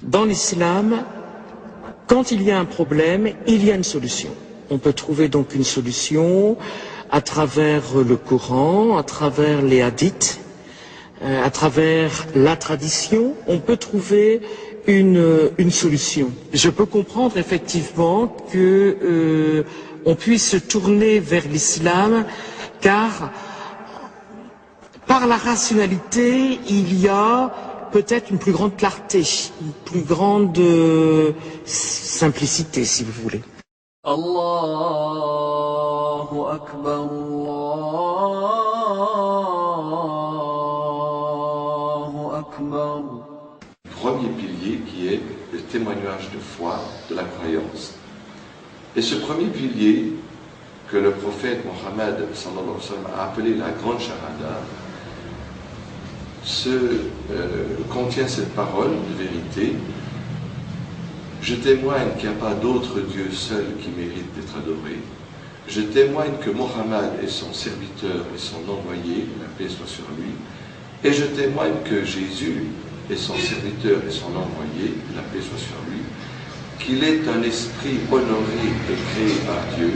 Dans l'islam, quand il y a un problème, il y a une solution. On peut trouver donc une solution à travers le Coran, à travers les hadiths, à travers la tradition, on peut trouver une solution. Je peux comprendre effectivement que on puisse se tourner vers l'islam, car par la rationalité, il y a peut-être une plus grande clarté, une plus grande simplicité, si vous voulez. Allahu Akbar, Allahu Akbar. Premier pilier qui est le témoignage de foi, de la croyance. Et ce premier pilier que le prophète Mohammed sallallahu alayhi wa sallam a appelé la grande shahada contient cette parole de vérité. Je témoigne qu'il n'y a pas d'autre Dieu seul qui mérite d'être adoré. Je témoigne que Mohammed est son serviteur et son envoyé, la paix soit sur lui. Et je témoigne que Jésus est son serviteur et son envoyé, la paix soit sur lui, qu'il est un esprit honoré et créé par Dieu,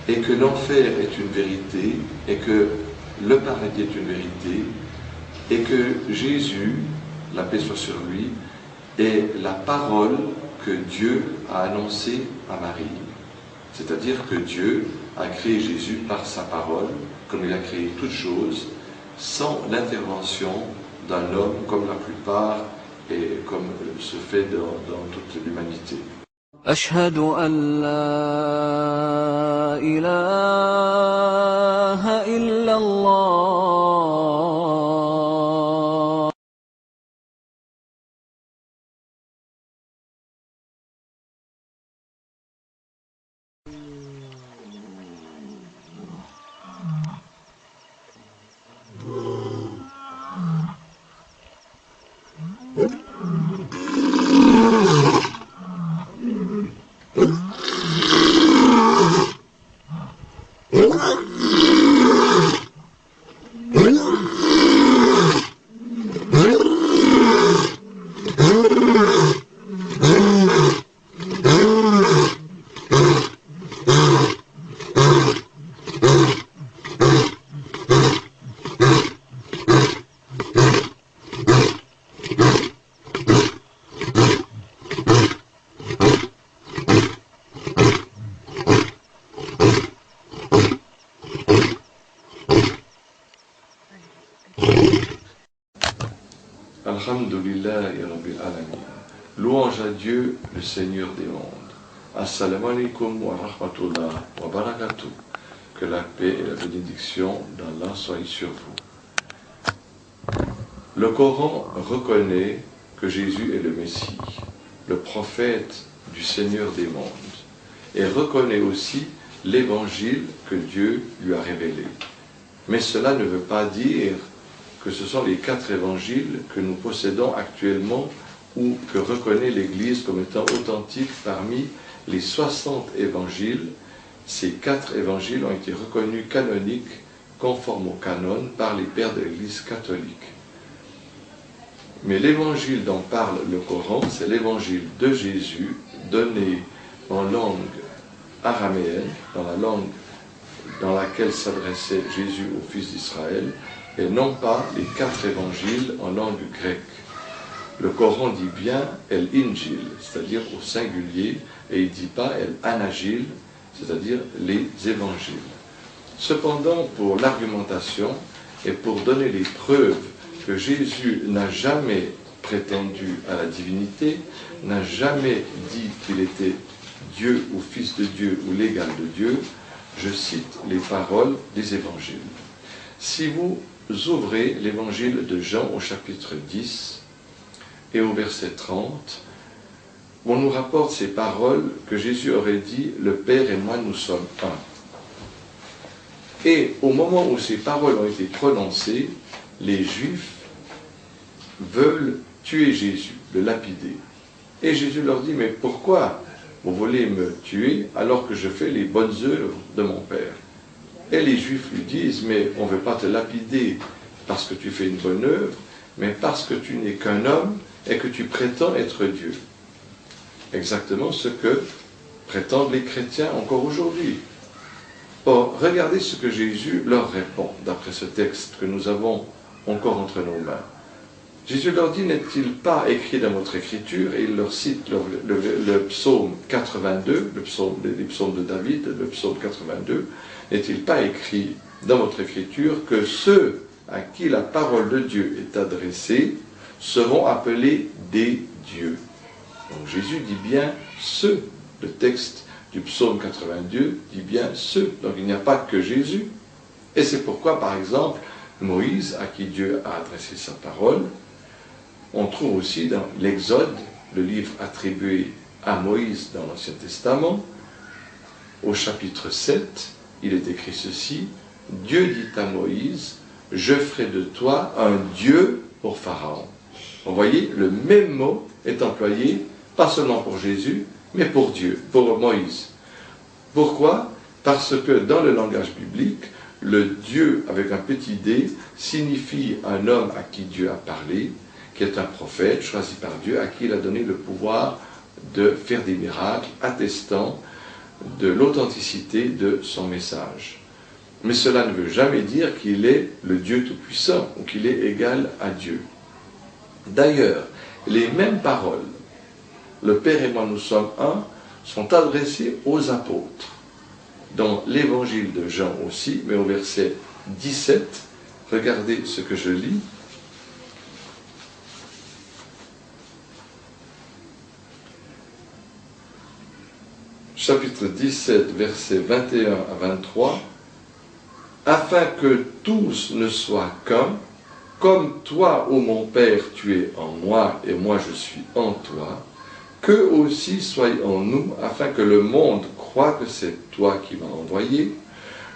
et que l'enfer est une vérité, et que le paradis est une vérité, et que Jésus, la paix soit sur lui, est la parole que Dieu a annoncée à Marie. C'est-à-dire que Dieu a créé Jésus par sa parole, comme il a créé toutes choses, sans l'intervention d'un homme, comme la plupart et comme se fait dans toute l'humanité. Ashhadu an la ilaha illallah. Alhamdulillahi Rabbil Alamin. Louange à Dieu, le Seigneur des mondes. Assalamu alaikum wa rahmatullah wa barakatuh. Que la paix et la bénédiction d'Allah soient sur vous. Le Coran reconnaît que Jésus est le Messie, le prophète du Seigneur des mondes, et reconnaît aussi l'évangile que Dieu lui a révélé. Mais cela ne veut pas dire que ce sont les 4 évangiles que nous possédons actuellement ou que reconnaît l'Église comme étant authentiques parmi les 60 évangiles. Ces 4 évangiles ont été reconnus canoniques, conformes au canon, par les pères de l'Église catholique. Mais l'évangile dont parle le Coran, c'est l'évangile de Jésus, donné en langue araméenne, dans la langue dans laquelle s'adressait Jésus au fils d'Israël, et non pas les 4 évangiles en langue grecque. Le Coran dit bien El Injil, c'est-à-dire au singulier, et il ne dit pas El Anagil, c'est-à-dire les évangiles. Cependant, pour l'argumentation et pour donner les preuves que Jésus n'a jamais prétendu à la divinité, n'a jamais dit qu'il était Dieu ou fils de Dieu ou l'égal de Dieu, je cite les paroles des évangiles. Si vous ouvrez l'évangile de Jean au chapitre 10 et au verset 30, on nous rapporte ces paroles que Jésus aurait dit « Le Père et moi, nous sommes un ». Et au moment où ces paroles ont été prononcées, les Juifs veulent tuer Jésus, le lapider. Et Jésus leur dit « Mais pourquoi vous voulez me tuer alors que je fais les bonnes œuvres de mon Père ?» Et les Juifs lui disent « Mais on ne veut pas te lapider parce que tu fais une bonne œuvre, mais parce que tu n'es qu'un homme et que tu prétends être Dieu. Exactement ce que prétendent les chrétiens encore aujourd'hui. Or, regardez ce que Jésus leur répond, d'après ce texte que nous avons encore entre nos mains. Jésus leur dit, n'est-il pas écrit dans votre écriture, et il leur cite le psaume 82, les psaumes de David, le psaume 82, n'est-il pas écrit dans votre écriture que ceux à qui la parole de Dieu est adressée seront appelés des dieux. Donc Jésus dit bien ceux, le texte du psaume 82 dit bien ceux, donc il n'y a pas que Jésus. Et c'est pourquoi, par exemple, Moïse, à qui Dieu a adressé sa parole, on trouve aussi dans l'Exode, le livre attribué à Moïse dans l'Ancien Testament, au chapitre 7, il est écrit ceci, Dieu dit à Moïse, je ferai de toi un Dieu pour Pharaon. Vous voyez, le même mot est employé, pas seulement pour Jésus, mais pour Dieu, pour Moïse. Pourquoi? Parce que dans le langage biblique, le Dieu avec un petit d signifie un homme à qui Dieu a parlé, qui est un prophète choisi par Dieu, à qui il a donné le pouvoir de faire des miracles, attestant de l'authenticité de son message. Mais cela ne veut jamais dire qu'il est le Dieu Tout-Puissant ou qu'il est égal à Dieu. D'ailleurs, les mêmes paroles, le Père et moi nous sommes un, sont adressées aux apôtres. Dans l'évangile de Jean aussi, mais au verset 17, regardez ce que je lis. Chapitre 17, versets 21 à 23, afin que tous ne soient qu'un, comme toi, ô mon Père, tu es en moi et moi je suis en toi, qu'eux aussi soient en nous, afin que le monde croie que c'est toi qui m'as envoyé.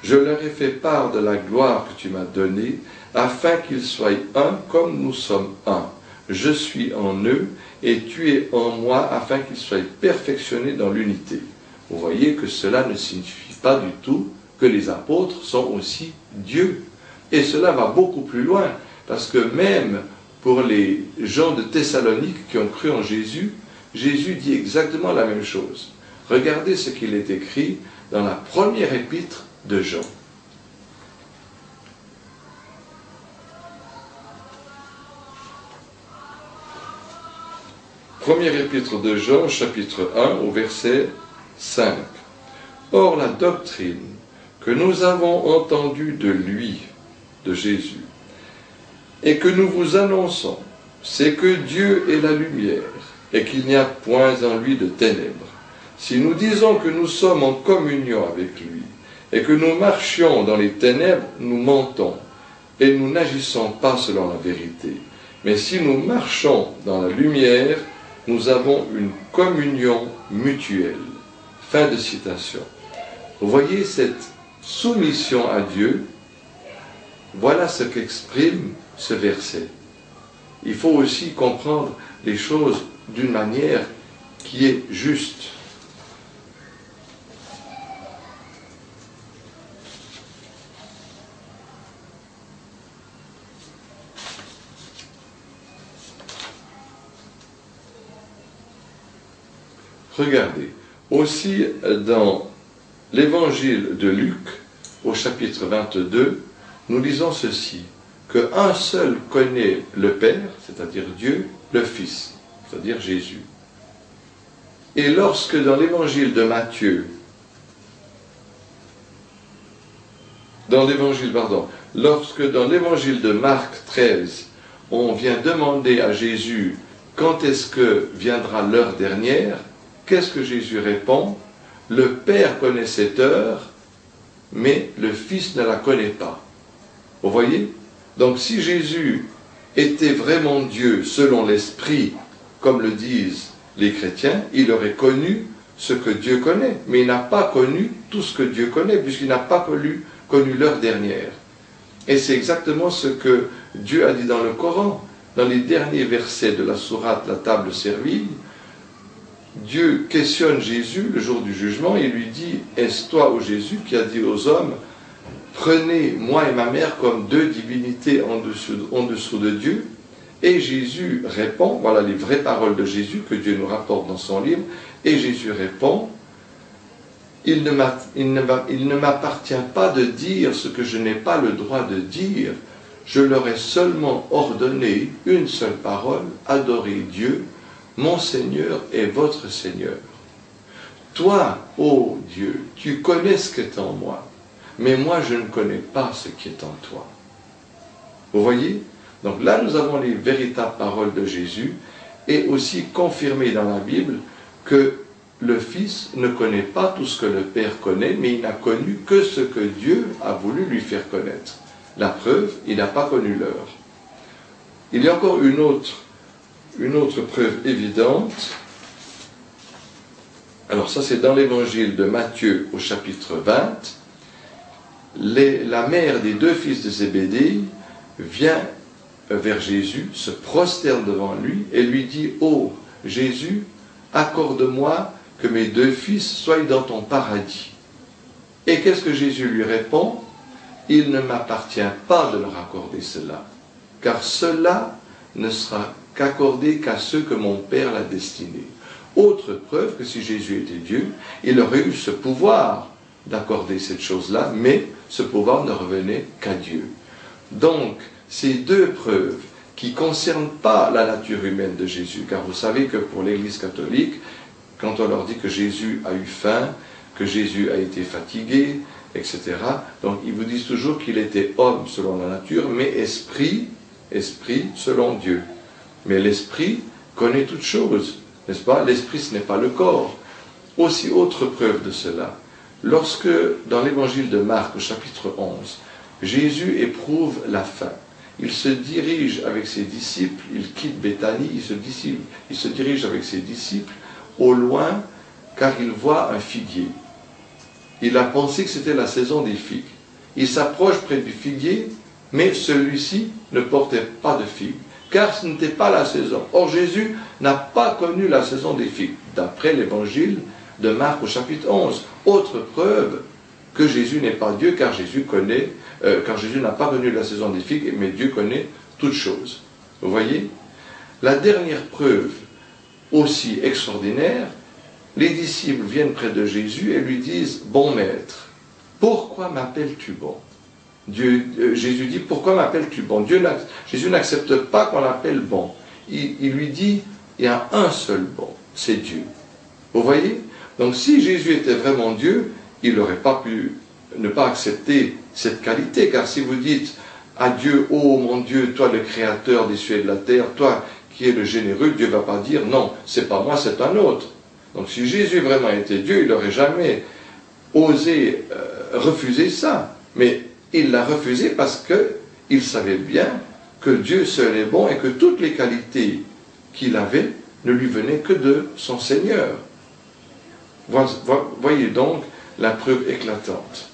Je leur ai fait part de la gloire que tu m'as donnée, afin qu'ils soient un comme nous sommes un. Je suis en eux et tu es en moi, afin qu'ils soient perfectionnés dans l'unité. Vous voyez que cela ne signifie pas du tout que les apôtres sont aussi Dieu. Et cela va beaucoup plus loin, parce que même pour les gens de Thessalonique qui ont cru en Jésus, Jésus dit exactement la même chose. Regardez ce qu'il est écrit dans la première épître de Jean. Première épître de Jean, chapitre 1, au verset 5. Or, la doctrine que nous avons entendue de lui, de Jésus, et que nous vous annonçons, c'est que Dieu est la lumière, et qu'il n'y a point en lui de ténèbres. Si nous disons que nous sommes en communion avec lui, et que nous marchions dans les ténèbres, nous mentons, et nous n'agissons pas selon la vérité. Mais si nous marchons dans la lumière, nous avons une communion mutuelle. Fin de citation. Vous voyez cette soumission à Dieu, voilà ce qu'exprime ce verset. Il faut aussi comprendre les choses d'une manière qui est juste. Regardez, aussi dans l'évangile de Luc, au chapitre 22, nous lisons ceci, qu'un seul connaît le Père, c'est-à-dire Dieu, le Fils, c'est-à-dire Jésus. Et lorsque dans l'évangile de Matthieu, lorsque dans l'évangile de Marc 13, on vient demander à Jésus quand est-ce que viendra l'heure dernière, qu'est-ce que Jésus répond? Le Père connaît cette heure, mais le Fils ne la connaît pas. Vous voyez? Donc si Jésus était vraiment Dieu selon l'Esprit, comme le disent les chrétiens, il aurait connu ce que Dieu connaît, mais il n'a pas connu tout ce que Dieu connaît, puisqu'il n'a pas connu l'heure dernière. Et c'est exactement ce que Dieu a dit dans le Coran, dans les derniers versets de la sourate La table servie. Dieu questionne Jésus le jour du jugement et lui dit, est-ce toi, ô Jésus, qui a dit aux hommes, prenez moi et ma mère comme deux divinités en dessous de Dieu? Et Jésus répond, voilà les vraies paroles de Jésus que Dieu nous rapporte dans son livre, et Jésus répond, il ne m'appartient pas de dire ce que je n'ai pas le droit de dire, je leur ai seulement ordonné une seule parole, adorer Dieu, mon Seigneur et votre Seigneur. Toi, ô Dieu, tu connais ce qui est en moi, mais moi je ne connais pas ce qui est en toi. Vous voyez? Donc là nous avons les véritables paroles de Jésus, et aussi confirmé dans la Bible que le Fils ne connaît pas tout ce que le Père connaît, mais il n'a connu que ce que Dieu a voulu lui faire connaître. La preuve, il n'a pas connu l'heure. Il y a encore une autre preuve évidente. Alors ça c'est dans l'évangile de Matthieu au chapitre 20. La mère des deux fils de Zébédée vient vers Jésus, se prosterne devant lui et lui dit « Oh Jésus, accorde-moi que mes deux fils soient dans ton paradis. » Et qu'est-ce que Jésus lui répond? « Il ne m'appartient pas de leur accorder cela, car cela ne sera qu'accordé qu'à ceux que mon Père l'a destiné. » Autre preuve que si Jésus était Dieu, il aurait eu ce pouvoir d'accorder cette chose-là, mais ce pouvoir ne revenait qu'à Dieu. Donc, ces deux preuves qui ne concernent pas la nature humaine de Jésus, car vous savez que pour l'Église catholique, quand on leur dit que Jésus a eu faim, que Jésus a été fatigué, etc., donc ils vous disent toujours qu'il était homme selon la nature, mais esprit selon Dieu. Mais l'esprit connaît toutes choses, n'est-ce pas? L'esprit, ce n'est pas le corps. Aussi, autre preuve de cela, lorsque dans l'évangile de Marc, au chapitre 11, Jésus éprouve la faim, il se dirige avec ses disciples, il quitte Béthanie, il se dirige avec ses disciples au loin, car il voit un figuier. Il a pensé que c'était la saison des figues. Il s'approche près du figuier, mais celui-ci ne portait pas de figues, car ce n'était pas la saison. Or Jésus n'a pas connu la saison des figues, d'après l'évangile de Marc au chapitre 11. Autre preuve que Jésus n'est pas Dieu, car Jésus n'a pas connu la saison des figues, mais Dieu connaît toutes choses. Vous voyez? La dernière preuve, aussi extraordinaire, les disciples viennent près de Jésus et lui disent « Bon maître, pourquoi m'appelles-tu bon ?» Jésus dit « Pourquoi m'appelles-tu bon ?» Jésus n'accepte pas qu'on l'appelle bon. Il lui dit « Il y a un seul bon, c'est Dieu. » Vous voyez? Donc si Jésus était vraiment Dieu, il n'aurait pas pu ne pas accepter cette qualité, car si vous dites à Dieu, ô mon Dieu, toi le créateur des cieux et de la terre, toi qui es le généreux, Dieu ne va pas dire non, c'est pas moi, c'est un autre. Donc si Jésus vraiment était Dieu, il n'aurait jamais osé refuser ça. Mais il l'a refusé parce qu'il savait bien que Dieu seul est bon et que toutes les qualités qu'il avait ne lui venaient que de son Seigneur. Voyez donc la preuve éclatante.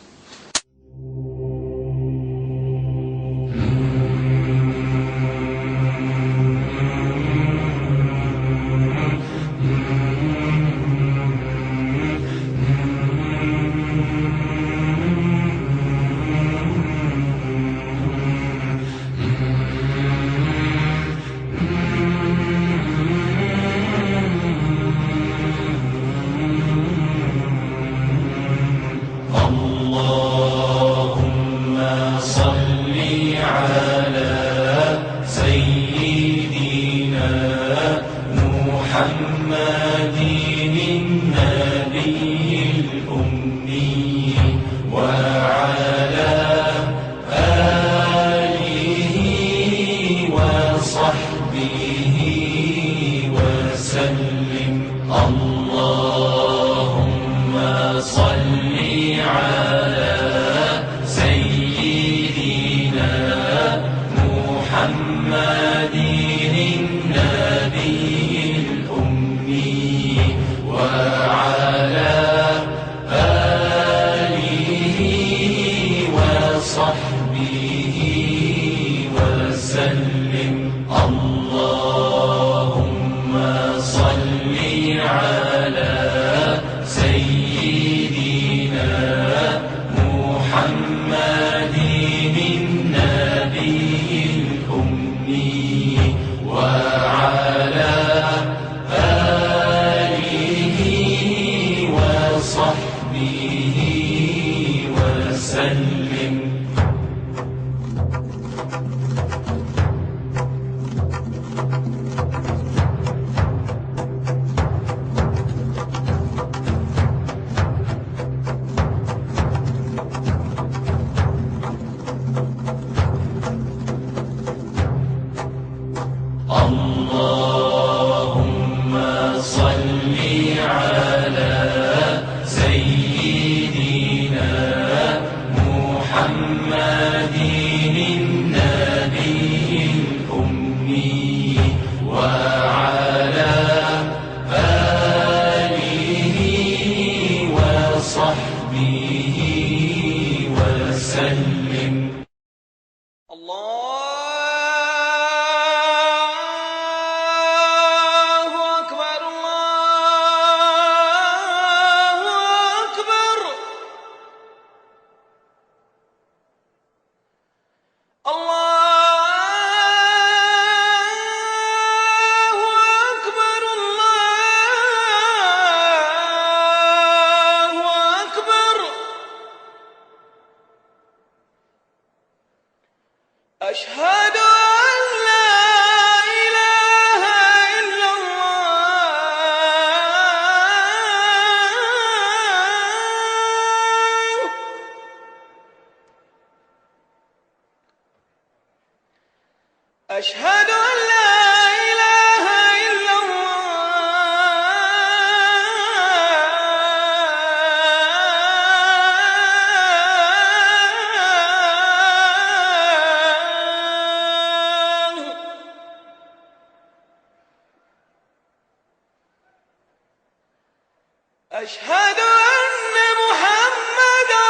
أشهد أن محمدًا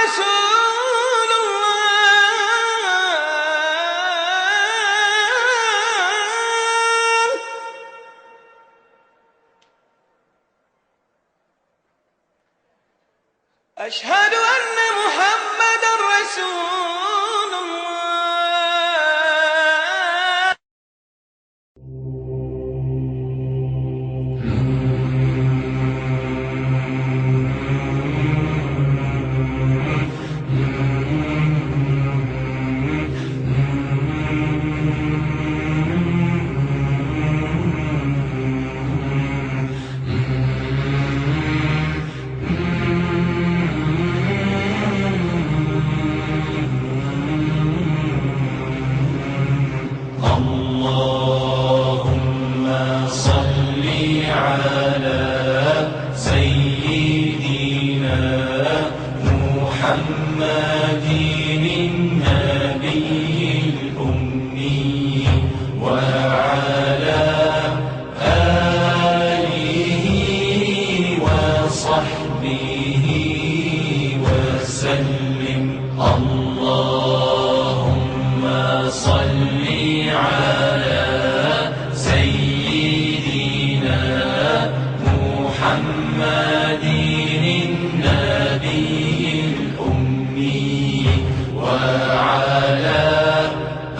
رسول الله. أشهد أن محمدًا رسول الله. اللهم صل على سيدنا محمد النبي الأمي وعلى آله وصحبه وسلم. اللهم صل على سيدنا محمد النبي الأمي وعلى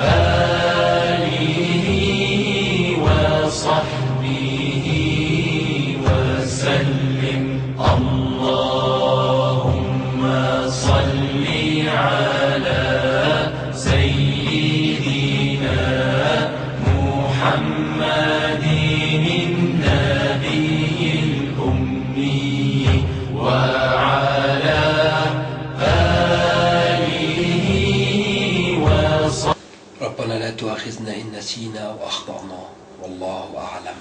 آله وصحبه وسلم. اللهم صل على سيدنا محمد النبي الأمي وعلى آله وصحبه. ربنا لا تؤاخذنا إن نسينا أو أخطأنا والله أعلم.